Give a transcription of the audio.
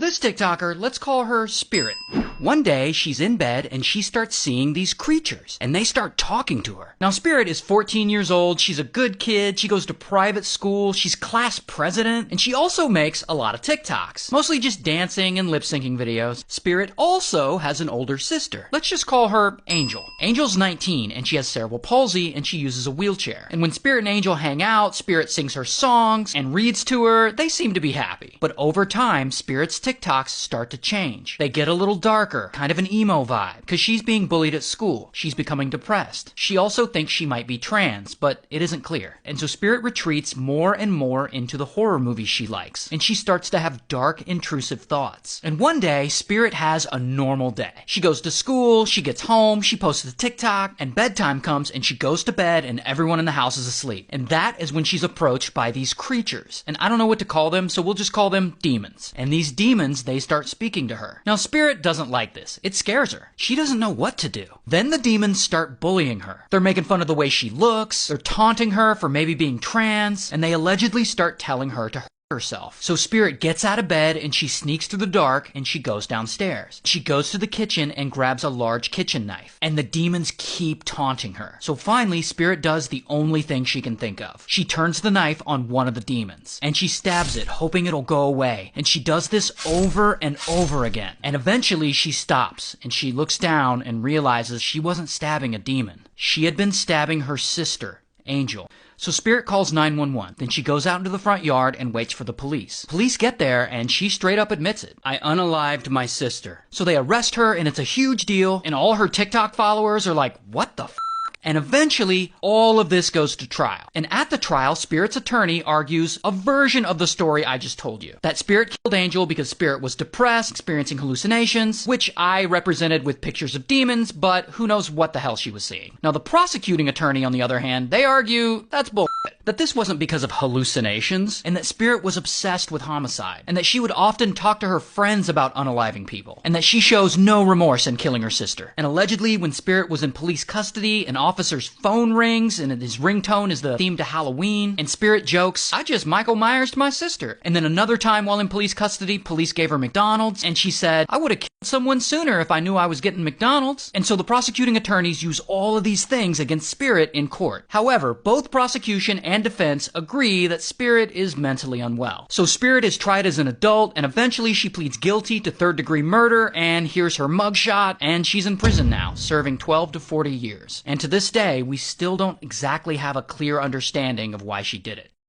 This TikToker, let's call her Spirit. One day, she's in bed and she starts seeing these creatures, and they start talking to her. Now, Spirit is 14 years old, she's a good kid, she goes to private school, she's class president, and she also makes a lot of TikToks. Mostly just dancing and lip-syncing videos. Spirit also has an older sister. Let's just call her Angel. Angel's 19, and she has cerebral palsy, and she uses a wheelchair. And when Spirit and Angel hang out, Spirit sings her songs and reads to her. They seem to be happy. But over time, Spirit's TikToks start to change. They get a little darker, kind of an emo vibe, because she's being bullied at school. She's becoming depressed. She also thinks she might be trans, but it isn't clear. And so Spirit retreats more and more into the horror movies she likes, and she starts to have dark, intrusive thoughts. And one day, Spirit has a normal day. She goes to school, she gets home, she posts a TikTok, and bedtime comes and she goes to bed and everyone in the house is asleep. And that is when she's approached by these creatures. And I don't know what to call them, so we'll just call them demons. And these demons, they start speaking to her. Now, Spirit doesn't like this. It scares her. She doesn't know what to do. Then the demons start bullying her. They're making fun of the way she looks, they're taunting her for maybe being trans, and they allegedly start telling her to hurt herself. So Spirit gets out of bed and she sneaks through the dark and she goes downstairs. She goes to the kitchen and grabs a large kitchen knife, and the demons keep taunting her. So finally, Spirit does the only thing she can think of. She turns the knife on one of the demons and she stabs it, hoping it'll go away. And she does this over and over again. And eventually she stops and she looks down and realizes she wasn't stabbing a demon. She had been stabbing her sister, Angel. So Spirit calls 911. Then she goes out into the front yard and waits for the police. Police get there and she straight up admits it. I unalived my sister. So they arrest her and it's a huge deal, and all her TikTok followers are like, what the f***? And eventually, all of this goes to trial. And at the trial, Spirit's attorney argues a version of the story I just told you. That Spirit killed Angel because Spirit was depressed, experiencing hallucinations, which I represented with pictures of demons, but who knows what the hell she was seeing. Now, the prosecuting attorney, on the other hand, they argue that's bullshit. That this wasn't because of hallucinations, and that Spirit was obsessed with homicide, and that she would often talk to her friends about unaliving people, and that she shows no remorse in killing her sister. And allegedly, when Spirit was in police custody, an officer's phone rings, and his ringtone is the theme to Halloween, and Spirit jokes, I just Michael Myers to my sister. And then another time while in police custody, police gave her McDonald's, and she said, I would have killed someone sooner if I knew I was getting McDonald's. And so the prosecuting attorneys use all of these things against Spirit in court. However, both prosecution and defense agree that Spirit is mentally unwell. So Spirit is tried as an adult, and eventually she pleads guilty to third-degree murder, and here's her mugshot, and she's in prison now, serving 12 to 40 years. And to this day, we still don't exactly have a clear understanding of why she did it.